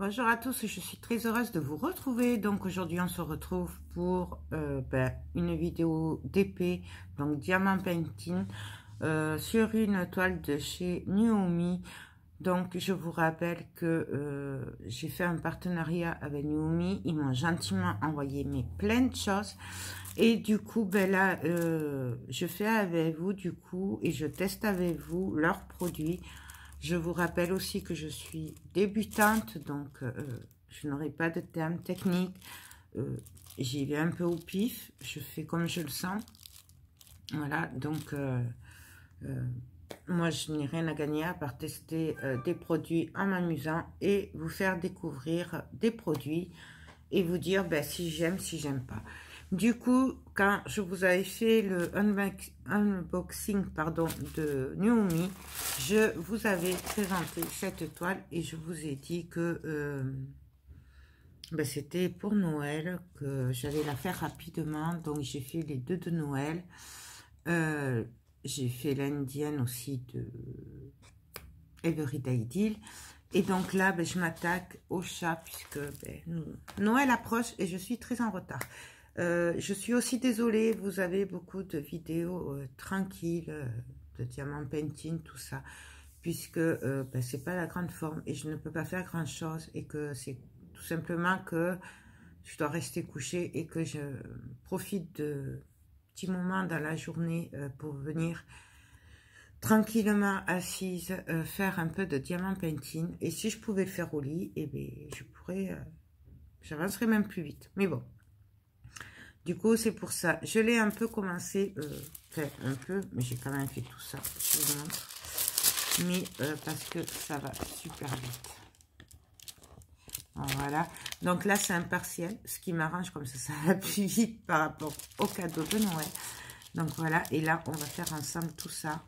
Bonjour à tous, je suis très heureuse de vous retrouver. Donc aujourd'hui on se retrouve pour une vidéo d'épée, donc diamant painting, sur une toile de chez Nuomi. Donc je vous rappelle que j'ai fait un partenariat avec Nuomi, ils m'ont gentiment envoyé plein de choses. Et du coup, là, je fais avec vous du coup et je teste avec vous leurs produits. Je vous rappelle aussi que je suis débutante, donc je n'aurai pas de termes techniques. J'y vais un peu au pif, je fais comme je le sens. Voilà, donc moi je n'ai rien à gagner à part tester des produits en m'amusant et vous faire découvrir des produits et vous dire si j'aime, si j'aime pas. Du coup, quand je vous avais fait le unboxing de Nuomi, je vous avais présenté cette toile et je vous ai dit que c'était pour Noël, que j'allais la faire rapidement. Donc j'ai fait les deux de Noël. J'ai fait l'indienne aussi de Everyday Deal. Et donc là, je m'attaque au chat puisque Noël approche et je suis très en retard. Je suis aussi désolée, vous avez beaucoup de vidéos tranquilles, de diamant painting, tout ça, puisque c'est pas la grande forme et je ne peux pas faire grand chose et que c'est tout simplement que je dois rester couchée et que je profite de petits moments dans la journée pour venir tranquillement assise faire un peu de diamant painting. Et si je pouvais le faire au lit, je pourrais, j'avancerais même plus vite. Mais bon. Du coup, c'est pour ça. Je l'ai un peu commencé, un peu, mais j'ai quand même fait tout ça. Je vous montre. Mais parce que ça va super vite. Voilà. Donc là, c'est un partiel. Ce qui m'arrange, comme ça va plus vite par rapport au cadeau de Noël. Donc voilà. Et là, on va faire ensemble tout ça.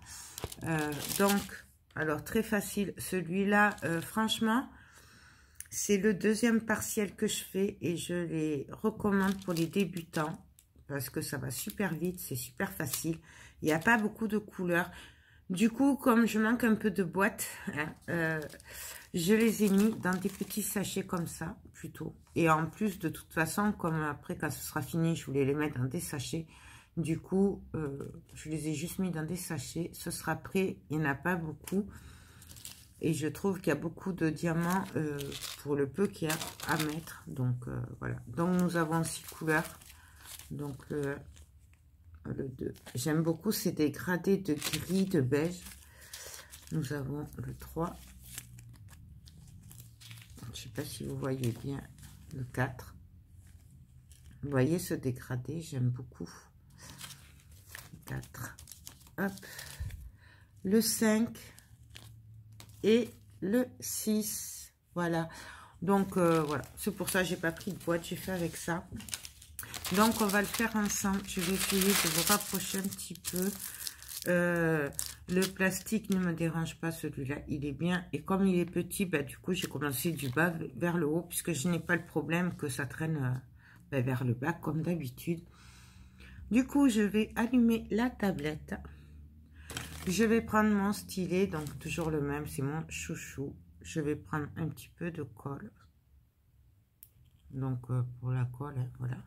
Donc, alors très facile. Celui-là, franchement... c'est le deuxième partiel que je fais et je les recommande pour les débutants parce que ça va super vite, c'est super facile. Il n'y a pas beaucoup de couleurs. Du coup, comme je manque un peu de boîte, je les ai mis dans des petits sachets comme ça, plutôt. Et en plus, de toute façon, comme après, quand ce sera fini, je voulais les mettre dans des sachets. Du coup, je les ai juste mis dans des sachets. Ce sera prêt, il n'y en a pas beaucoup. Et je trouve qu'il y a beaucoup de diamants pour le peu qu'il y a à mettre. Donc, voilà. Donc, nous avons 6 couleurs. Donc, le 2. J'aime beaucoup ces dégradés de gris, de beige. Nous avons le 3. Je ne sais pas si vous voyez bien le 4. Vous voyez ce dégradé, j'aime beaucoup. 4. Hop. Le 5. Et le 6, voilà. Donc voilà, c'est pour ça que j'ai pas pris de boîte, j'ai fait avec ça. Donc on va le faire ensemble. Je vais essayer de vous rapprocher un petit peu. Le plastique ne me dérange pas, celui-là, il est bien. Et comme il est petit, du coup j'ai commencé du bas vers le haut, puisque je n'ai pas le problème que ça traîne vers le bas, comme d'habitude. Du coup, je vais allumer la tablette. Je vais prendre mon stylet, donc toujours le même, c'est mon chouchou. Je vais prendre un petit peu de colle. Donc pour la colle, hein, voilà.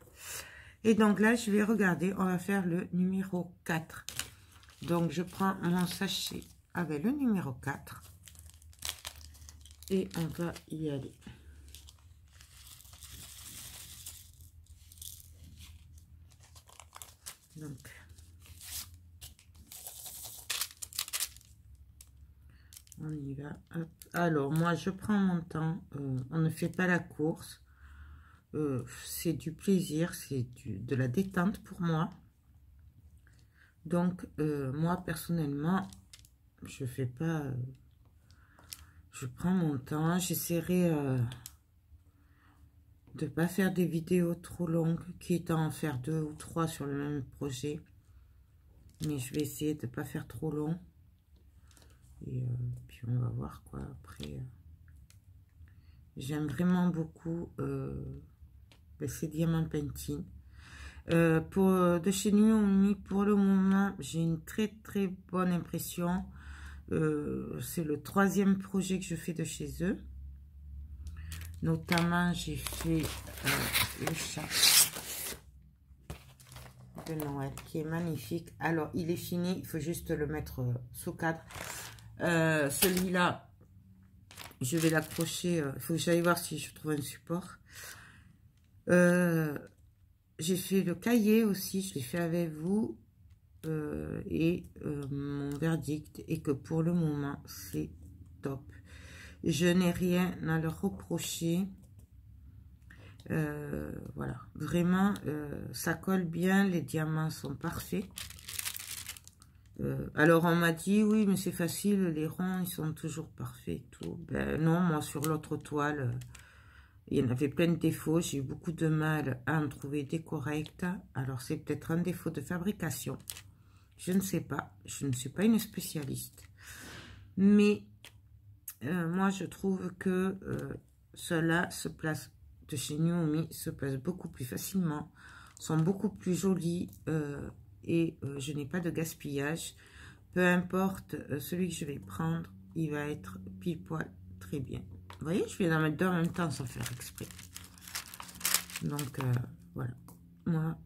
Et donc là, je vais regarder, on va faire le numéro 4. Donc je prends mon sachet avec le numéro 4. Et on va y aller. Donc... on y va. Hop. Alors, moi, je prends mon temps. On ne fait pas la course. C'est du plaisir, c'est de la détente pour moi. Donc, moi, personnellement, je fais pas... je prends mon temps. J'essaierai de pas faire des vidéos trop longues, quitte à en faire 2 ou 3 sur le même projet. Mais je vais essayer de pas faire trop long. Et puis on va voir quoi après. J'aime vraiment beaucoup ces diamants painting. De chez Nuomi, pour le moment, j'ai une très très bonne impression. C'est le 3e projet que je fais de chez eux. Notamment, j'ai fait le chat de Noël qui est magnifique. Alors, il est fini, il faut juste le mettre sous cadre. Celui-là, je vais l'accrocher. Il faut que j'aille voir si je trouve un support. J'ai fait le cahier aussi, je l'ai fait avec vous. Mon verdict est que pour le moment, c'est top. Je n'ai rien à leur reprocher. Voilà, vraiment, ça colle bien, les diamants sont parfaits. Alors, on m'a dit, oui, mais c'est facile, les ronds, ils sont toujours parfaits. Tout. Ben non, moi, sur l'autre toile, il y en avait plein de défauts. J'ai eu beaucoup de mal à en trouver des corrects. Alors, c'est peut-être un défaut de fabrication. Je ne sais pas. Je ne suis pas une spécialiste. Mais, moi, je trouve que ceux-là se placent, de chez Nuomi, se placent beaucoup plus facilement, sont beaucoup plus jolis. Je n'ai pas de gaspillage. Peu importe celui que je vais prendre, il va être pile poil très bien. Vous voyez, je viens d'en mettre deux en même temps sans faire exprès. Donc, voilà. Moi,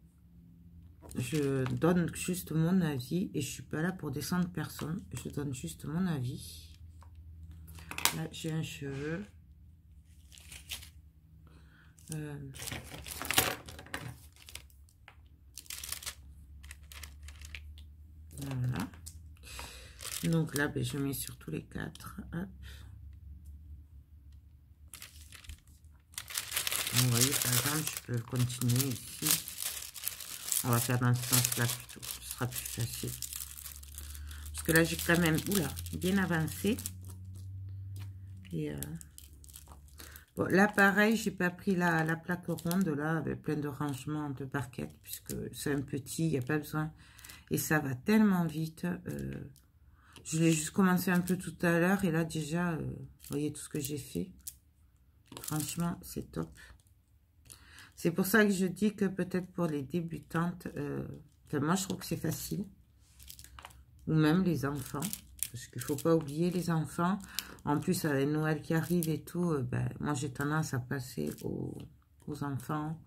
je donne juste mon avis et je suis pas là pour descendre personne. Je donne juste mon avis. Là, j'ai un cheveu. Voilà. Donc là, ben, je mets sur tous les quatre. Hop. Vous voyez, par exemple, je peux continuer ici. On va faire dans ce sens-là plutôt. Ce sera plus facile. Parce que là, j'ai quand même, oula, bien avancé. Et bon, là, pareil, j'ai pas pris la plaque ronde, là, avec plein de rangements de barquettes, puisque c'est un petit, il n'y a pas besoin. Et ça va tellement vite. Je l'ai juste commencé un peu tout à l'heure, et là, déjà, vous voyez tout ce que j'ai fait. Franchement, c'est top. C'est pour ça que je dis que peut-être pour les débutantes, enfin, moi, je trouve que c'est facile. Ou même les enfants. Parce qu'il ne faut pas oublier les enfants. En plus, avec Noël qui arrive et tout, ben, moi, j'ai tendance à passer aux enfants.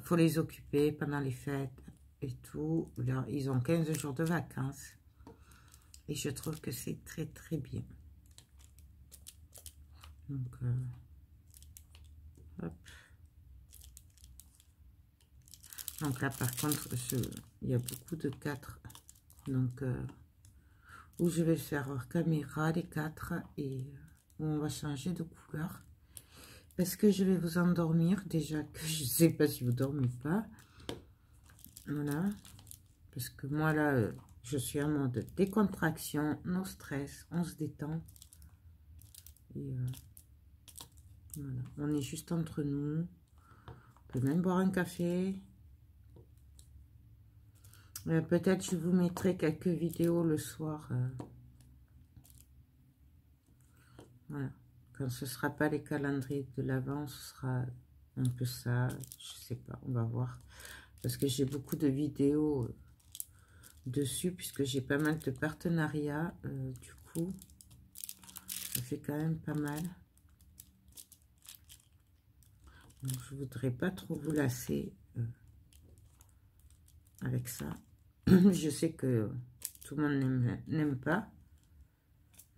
Faut les occuper pendant les fêtes et tout. Là, ils ont 15 jours de vacances. Et je trouve que c'est très, très bien. Donc, hop. Donc là, par contre, il y a beaucoup de 4. Donc, où je vais faire hors caméra les 4 et où on va changer de couleur. Parce que je vais vous endormir. Déjà que je ne sais pas si vous dormez pas. Voilà. Parce que moi, là, je suis en mode décontraction, no stress, on se détend. Et voilà. On est juste entre nous. On peut même boire un café. Peut-être je vous mettrai quelques vidéos le soir. Voilà. Quand ce ne sera pas les calendriers de l'Avent, ce sera un peu ça. Je sais pas, on va voir. Parce que j'ai beaucoup de vidéos dessus, puisque j'ai pas mal de partenariats. Du coup, ça fait quand même pas mal. Donc, je voudrais pas trop vous lasser avec ça. Je sais que tout le monde n'aime pas.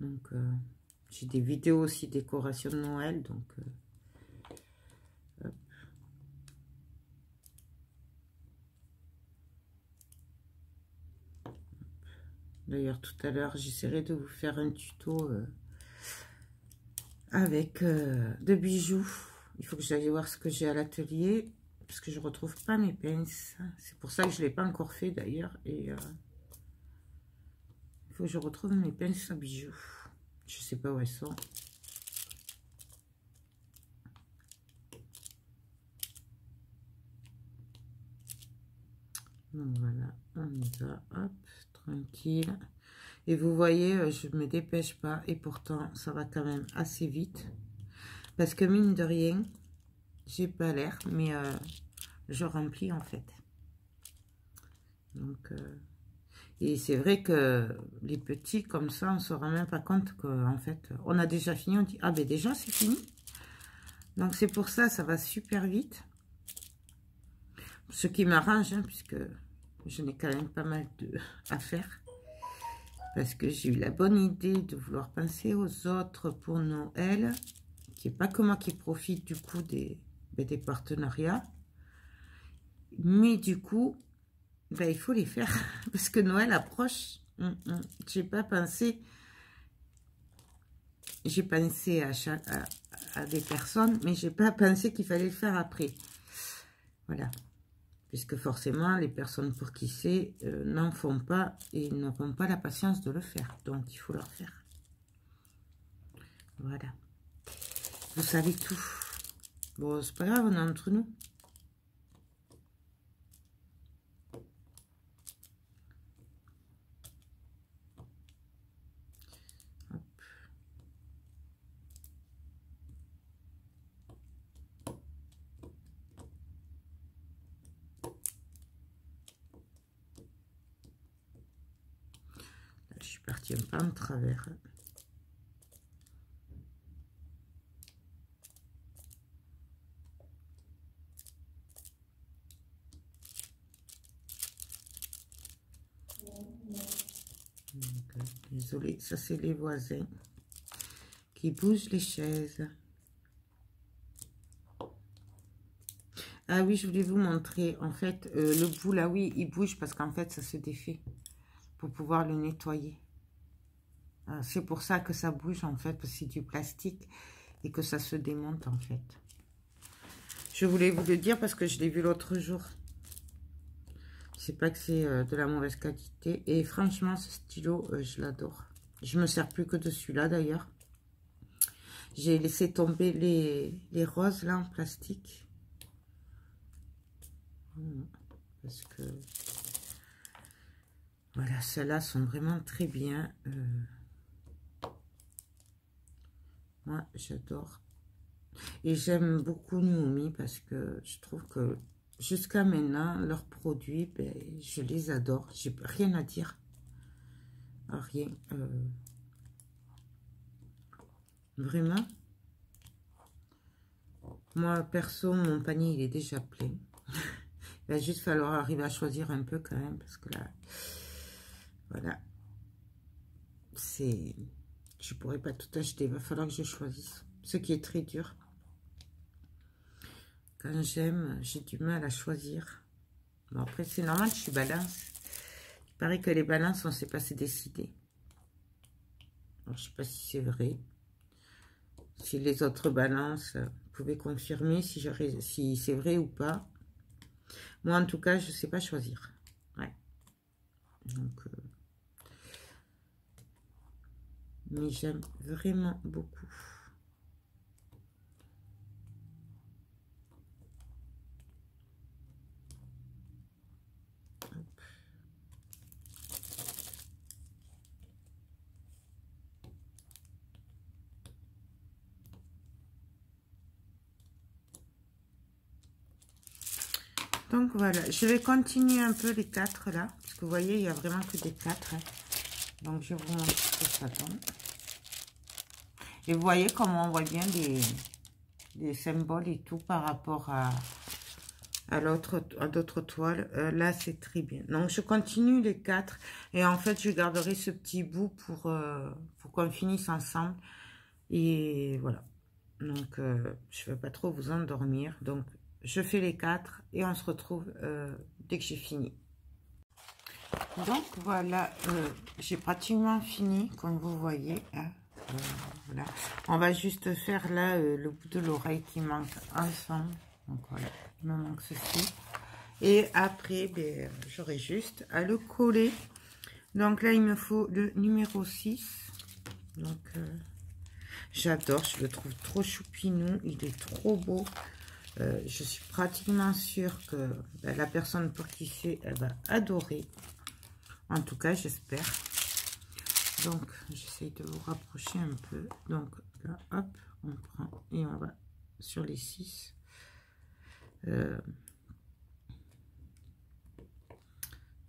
Donc, j'ai des vidéos aussi décoration de Noël. Donc, d'ailleurs, tout à l'heure, j'essaierai de vous faire un tuto avec de bijoux. Il faut que j'aille voir ce que j'ai à l'atelier. Parce que je ne retrouve pas mes pinces. C'est pour ça que je ne l'ai pas encore fait d'ailleurs. Et il faut que je retrouve mes pinces à bijoux. Je ne sais pas où elles sont. Donc voilà, on y va. Hop, tranquille. Et vous voyez, je ne me dépêche pas. Et pourtant, ça va quand même assez vite. Parce que mine de rien, j'ai pas l'air. Mais je remplis en fait. Donc... et c'est vrai que les petits, comme ça, on ne se rend même pas compte qu'en fait, on a déjà fini. On dit, ah ben déjà, c'est fini. Donc c'est pour ça, ça va super vite. Ce qui m'arrange, hein, puisque je n'ai quand même pas mal à faire. Parce que j'ai eu la bonne idée de vouloir penser aux autres pour Noël. Qui n'est pas que moi qui profite du coup des partenariats. Mais du coup, ben, il faut les faire. Parce que Noël approche. J'ai pas pensé. J'ai pensé à des personnes, mais j'ai pas pensé qu'il fallait le faire après. Voilà. Puisque forcément, les personnes pour qui c'est n'en font pas et n'auront pas la patience de le faire. Donc, il faut leur faire. Voilà. Vous savez tout. Bon, c'est pas grave, on est entre nous. Hop. Là, je suis partie un peu en travers. Désolée, ça c'est les voisins qui bougent les chaises. Ah oui, je voulais vous montrer. En fait, le bout là, oui, il bouge parce qu'en fait, ça se défait pour pouvoir le nettoyer. C'est pour ça que ça bouge en fait, parce que c'est du plastique et que ça se démonte en fait. Je voulais vous le dire parce que je l'ai vu l'autre jour. C'est pas que c'est de la mauvaise qualité. Et franchement, ce stylo, je l'adore. Je me sers plus que de celui-là d'ailleurs. J'ai laissé tomber les roses là en plastique. Parce que voilà, celles-là sont vraiment très bien. Moi, j'adore. Et j'aime beaucoup Nuomi parce que je trouve que jusqu'à maintenant, leurs produits, ben, je les adore. J'ai rien à dire. Rien. Vraiment. Moi, perso, mon panier, il est déjà plein. Il va juste falloir arriver à choisir un peu quand même. Parce que là, voilà. C'est... Je pourrais pas tout acheter. Il va falloir que je choisisse. Ce qui est très dur. Quand j'aime, j'ai du mal à choisir. Bon, après, c'est normal, je suis balance. Il paraît que les balances, on ne sait pas se décider. Alors, je ne sais pas si c'est vrai. Si les autres balances pouvaient confirmer si c'est vrai ou pas. Moi, en tout cas, je ne sais pas choisir. Ouais. Donc, mais j'aime vraiment beaucoup. Donc voilà, je vais continuer un peu les 4 là, parce que vous voyez, il n'y a vraiment que des 4. Hein. Donc je vous montre ce que ça donne. Et vous voyez comment on voit bien les symboles et tout par rapport à d'autres toiles. Là, c'est très bien. Donc je continue les 4 et en fait, je garderai ce petit bout pour qu'on finisse ensemble. Et voilà. Donc je ne vais pas trop vous endormir. Donc je fais les 4 et on se retrouve dès que j'ai fini. Donc voilà, j'ai pratiquement fini, comme vous voyez. Hein. Voilà. On va juste faire là le bout de l'oreille qui manque ensemble. Donc voilà, il me manque ceci. Et après, ben, j'aurai juste à le coller. Donc là, il me faut le numéro 6. Donc j'adore, je le trouve trop choupinou, il est trop beau. Je suis pratiquement sûre que ben, la personne pour qui c'est, elle va adorer. En tout cas, j'espère. Donc, j'essaye de vous rapprocher un peu. Donc, là, hop, on prend et on va sur les 6.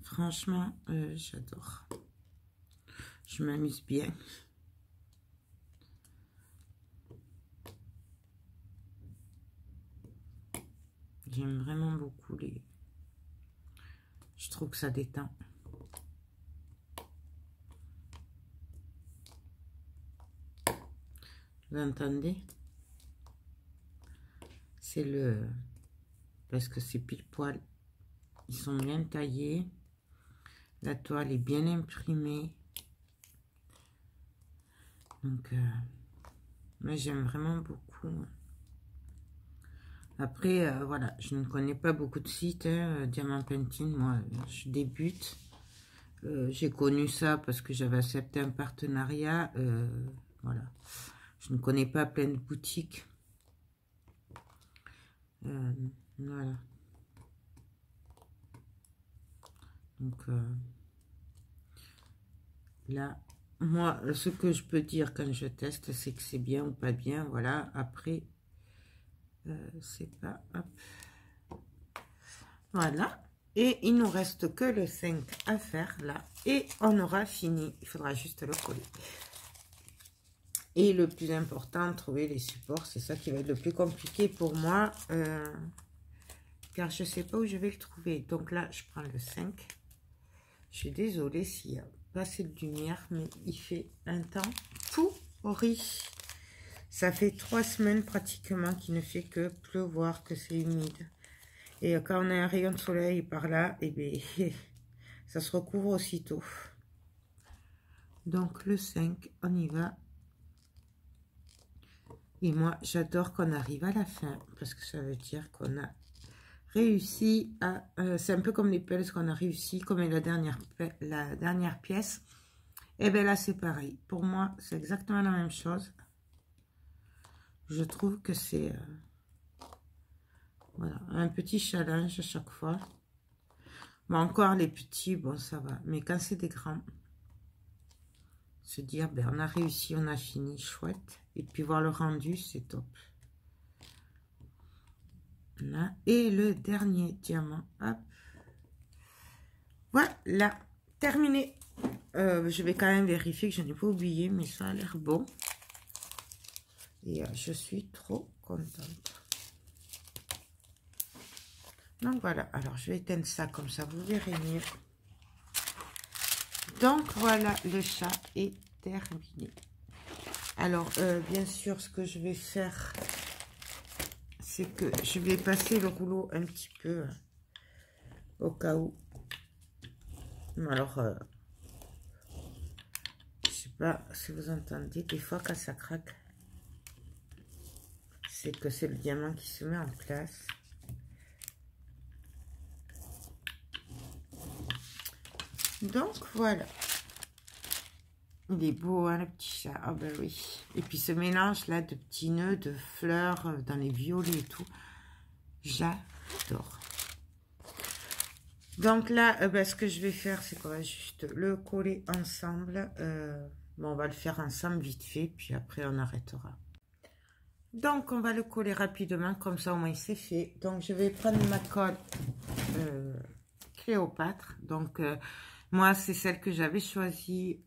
Franchement, j'adore. Je m'amuse bien. J'aime vraiment beaucoup les... Je trouve que ça détend. Vous entendez? C'est le... Parce que c'est pile poil. Ils sont bien taillés. La toile est bien imprimée. Donc, moi j'aime vraiment beaucoup. Après, voilà, je ne connais pas beaucoup de sites, hein, Diamant Painting, moi je débute. J'ai connu ça parce que j'avais accepté un partenariat. Voilà, je ne connais pas plein de boutiques. Voilà. Donc, là, moi, ce que je peux dire quand je teste, c'est que c'est bien ou pas bien. Voilà, après, c'est pas... Hop. Voilà. Et il nous reste que le 5 à faire là. Et on aura fini. Il faudra juste le coller. Et le plus important, trouver les supports. C'est ça qui va être le plus compliqué pour moi. Car je ne sais pas où je vais le trouver. Donc là, je prends le 5. Je suis désolée s'il n'y a pas assez de lumière. Mais il fait un temps pourri. Ça fait 3 semaines pratiquement qu'il ne fait que pleuvoir, que c'est humide. Et quand on a un rayon de soleil par là, et bien, ça se recouvre aussitôt. Donc le 5, on y va. Et moi, j'adore qu'on arrive à la fin, parce que ça veut dire qu'on a réussi à... c'est un peu comme les pelles qu'on a réussi, comme la dernière pièce. Et bien là, c'est pareil. Pour moi, c'est exactement la même chose. Je trouve que c'est... voilà, un petit challenge à chaque fois. Bon, encore les petits, bon, ça va. Mais quand c'est des grands, se dire, ben, on a réussi, on a fini, chouette. Et puis voir le rendu, c'est top. Là. Et le dernier diamant, hop. Voilà, terminé. Je vais quand même vérifier que je n'ai pas oublié, mais ça a l'air bon. Et je suis trop contente. Donc voilà, alors je vais éteindre ça comme ça, vous verrez mieux. Donc voilà, le chat est terminé. Alors, bien sûr, ce que je vais faire, c'est que je vais passer le rouleau un petit peu au cas où. Alors, je sais pas si vous entendez, des fois quand ça craque, c'est que c'est le diamant qui se met en place. Donc voilà. Il est beau, hein, le petit chat. Ah ben oui. Et puis ce mélange là de petits nœuds, de fleurs dans les violets et tout. J'adore. Donc là, ben, ce que je vais faire, c'est qu'on va juste le coller ensemble. Bon, on va le faire ensemble vite fait, puis après on arrêtera. Donc on va le coller rapidement, comme ça au moins c'est fait. Donc je vais prendre ma colle Cléopâtre. Donc moi c'est celle que j'avais choisie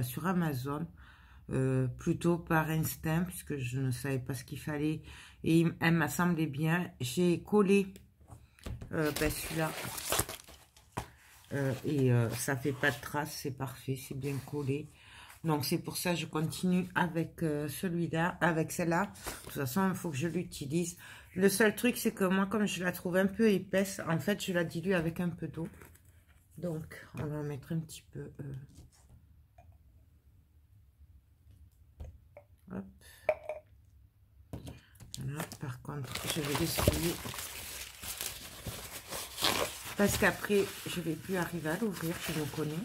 sur Amazon. Plutôt par instinct, puisque je ne savais pas ce qu'il fallait. Et elle m'a semblé bien. J'ai collé celui-là. Ça fait pas de traces, c'est parfait, c'est bien collé. Donc c'est pour ça que je continue avec celui-là, avec celle-là. De toute façon, il faut que je l'utilise. Le seul truc, c'est que moi, comme je la trouve un peu épaisse, en fait, je la dilue avec un peu d'eau. Donc, on va en mettre un petit peu... hop. Voilà, par contre, je vais l'essuyer. Parce qu'après, je ne vais plus arriver à l'ouvrir, je me connais.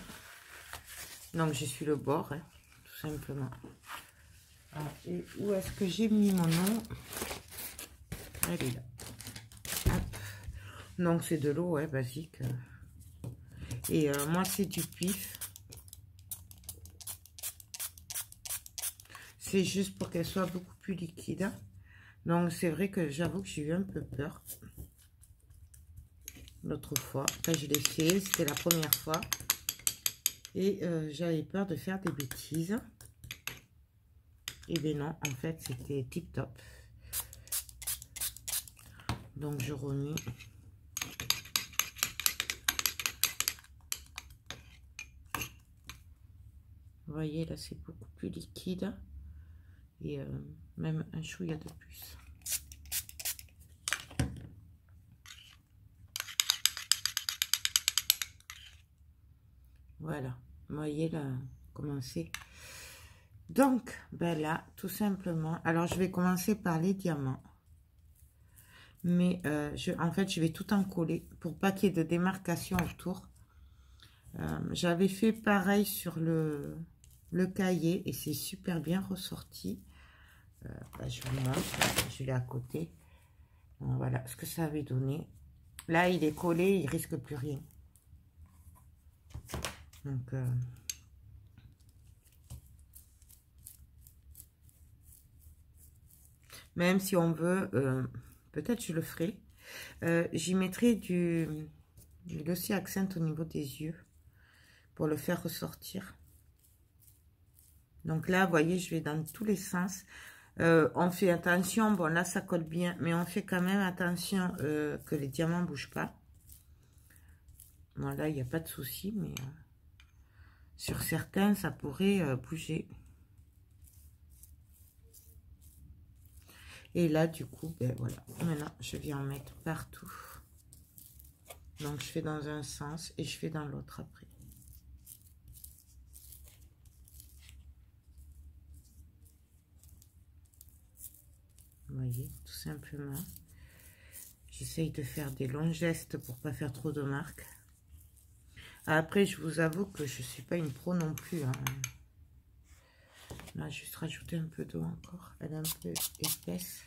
Donc, je suis le bord, hein, tout simplement. Ah, et où est-ce que j'ai mis mon nom? Elle est là. Hop. Donc, c'est de l'eau, ouais, basique. Et moi, c'est du pif. C'est juste pour qu'elle soit beaucoup plus liquide. Donc, c'est vrai que j'avoue que j'ai eu un peu peur. L'autre fois, quand je l'ai fait, c'était la première fois. Et j'avais peur de faire des bêtises. Et bien non, en fait, c'était tip top. Donc, je remue. Vous voyez, là, c'est beaucoup plus liquide. Et même un chouïa de plus. Voilà. Vous voyez, là, comment c'est. Donc, ben là, tout simplement. Alors, je vais commencer par les diamants. Mais, en fait, je vais tout en coller pour pas qu'il y ait de démarcation autour. J'avais fait pareil sur le cahier et c'est super bien ressorti. Je vous montre, je l'ai à côté. Donc, voilà ce que ça avait donné. Là, il est collé, il risque plus rien. Donc, même si on veut, peut-être je le ferai. J'y mettrai du glossy accent au niveau des yeux pour le faire ressortir. Donc là, vous voyez, je vais dans tous les sens. On fait attention, bon là ça colle bien, mais on fait quand même attention que les diamants ne bougent pas. Bon là, il n'y a pas de souci, mais sur certains, ça pourrait bouger. Et là, du coup, ben voilà, maintenant, je viens en mettre partout. Donc, je fais dans un sens et je fais dans l'autre après. Vous voyez, tout simplement. J'essaye de faire des longs gestes pour pas faire trop de marques. Après, je vous avoue que je suis pas une pro non plus. Hein. Là, juste rajouter un peu d'eau encore. Elle est un peu épaisse.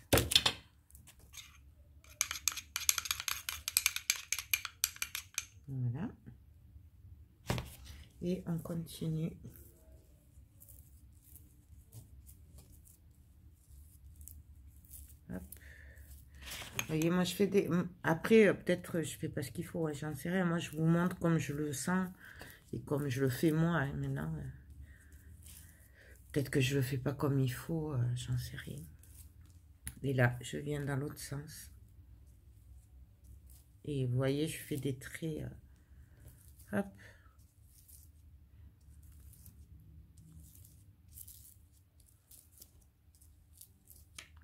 Voilà. Et on continue. Hop. Vous voyez, moi je fais des... Après, peut-être je fais pas ce qu'il faut, ouais, j'en sais rien. Moi je vous montre comme je le sens et comme je le fais moi. Hein, maintenant, peut-être que je le fais pas comme il faut, j'en sais rien. Et là, je viens dans l'autre sens. Et vous voyez, je fais des traits. Hop.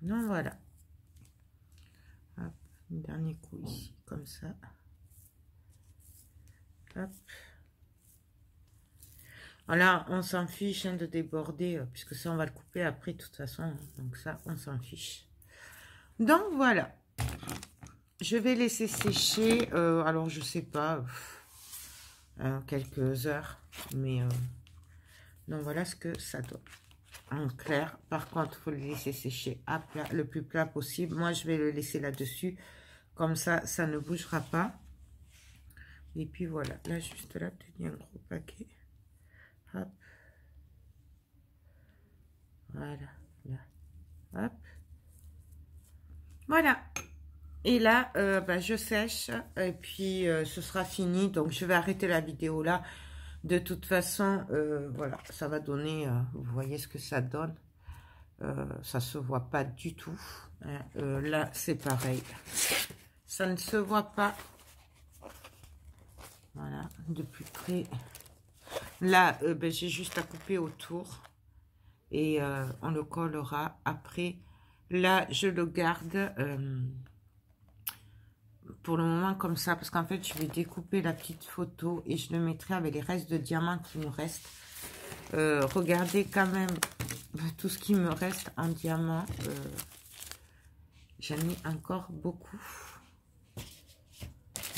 Non, voilà. Hop, un dernier coup ici, comme ça. Hop. Voilà, on s'en fiche hein, de déborder, puisque ça, on va le couper après, de toute façon. Donc ça, on s'en fiche. Donc, voilà. Je vais laisser sécher, alors je sais pas, quelques heures. Mais, donc voilà ce que ça donne. En clair, par contre, il faut le laisser sécher à plat, le plus plat possible. Moi, je vais le laisser là-dessus. Comme ça, ça ne bougera pas. Et puis voilà, là, juste là, tenir un gros paquet. Hop. Voilà, là. Hop. Voilà. Et là, je sèche. Et puis, ce sera fini. Donc, je vais arrêter la vidéo là. De toute façon, voilà, ça va donner... vous voyez ce que ça donne. Ça se voit pas du tout. Hein. Là, c'est pareil. Ça ne se voit pas. Voilà, de plus près. Là, j'ai juste à couper autour. Et on le collera après. Là, je le garde pour le moment comme ça. Parce qu'en fait, je vais découper la petite photo et je le mettrai avec les restes de diamants qui nous restent. Regardez quand même tout ce qui me reste en diamant. J'en ai encore beaucoup.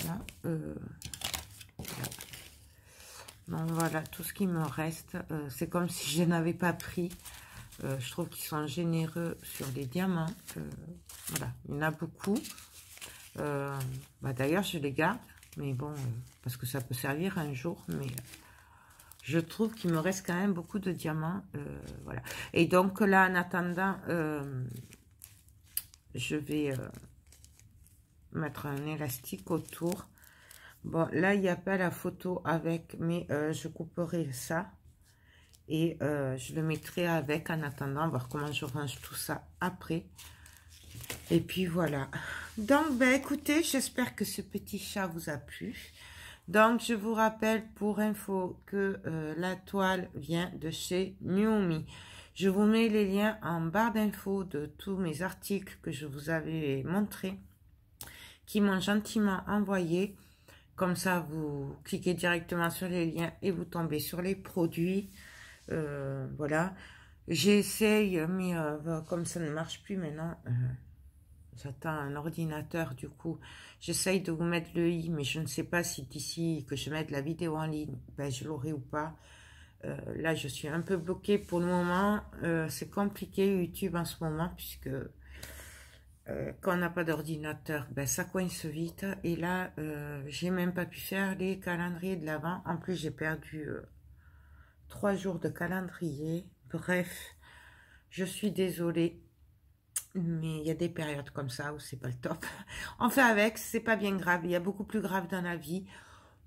Là, là. Donc voilà, tout ce qui me reste, c'est comme si je n'avais pas pris. Je trouve qu'ils sont généreux sur les diamants. Voilà, il y en a beaucoup. D'ailleurs, je les garde, mais bon, parce que ça peut servir un jour, mais je trouve qu'il me reste quand même beaucoup de diamants. Voilà. Et donc là, en attendant, je vais mettre un élastique autour. Bon, là, il n'y a pas la photo avec, mais je couperai ça. Et je le mettrai avec en attendant, voir comment je range tout ça après. Et puis voilà. Donc, ben, écoutez, j'espère que ce petit chat vous a plu. Donc, je vous rappelle pour info que la toile vient de chez Miumi. Je vous mets les liens en barre d'infos de tous mes articles que je vous avais montrés, qui m'ont gentiment envoyé. Comme ça, vous cliquez directement sur les liens et vous tombez sur les produits. Voilà. J'essaye, mais comme ça ne marche plus maintenant, j'attends un ordinateur, du coup, j'essaye de vous mettre le i, mais je ne sais pas si d'ici que je mette la vidéo en ligne, ben, je l'aurai ou pas. Là, je suis un peu bloquée pour le moment. C'est compliqué YouTube en ce moment, puisque quand on n'a pas d'ordinateur, ben, ça coince vite. Et là, j'ai même pas pu faire les calendriers de l'Avent. En plus, j'ai perdu 3 jours de calendrier. Bref, je suis désolée. Mais il y a des périodes comme ça où c'est pas le top. On fait avec, c'est pas bien grave. Il y a beaucoup plus grave dans la vie.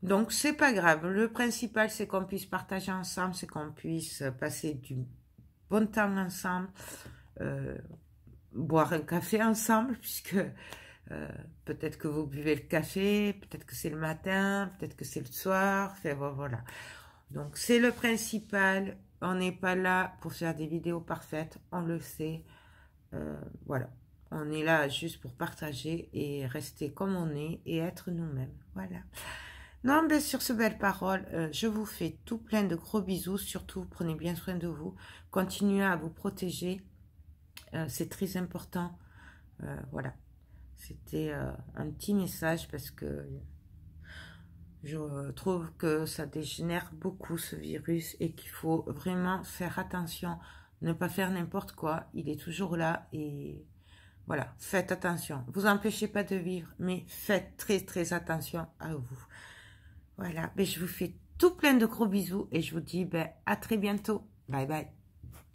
Donc, c'est pas grave. Le principal, c'est qu'on puisse partager ensemble, c'est qu'on puisse passer du bon temps ensemble, boire un café ensemble, puisque peut-être que vous buvez le café, peut-être que c'est le matin, peut-être que c'est le soir. Enfin, voilà. Donc, c'est le principal. On n'est pas là pour faire des vidéos parfaites, on le sait. Voilà, on est là juste pour partager et rester comme on est et être nous-mêmes. Voilà. Non, mais sur ce belles paroles, je vous fais tout plein de gros bisous. Surtout, prenez bien soin de vous. Continuez à vous protéger. C'est très important. Voilà. C'était un petit message parce que je trouve que ça dégénère beaucoup ce virus et qu'il faut vraiment faire attention. Ne pas faire n'importe quoi. Il est toujours là et voilà, faites attention. Vous empêchez pas de vivre, mais faites très très attention à vous. Voilà, ben, je vous fais tout plein de gros bisous et je vous dis ben, à très bientôt. Bye bye.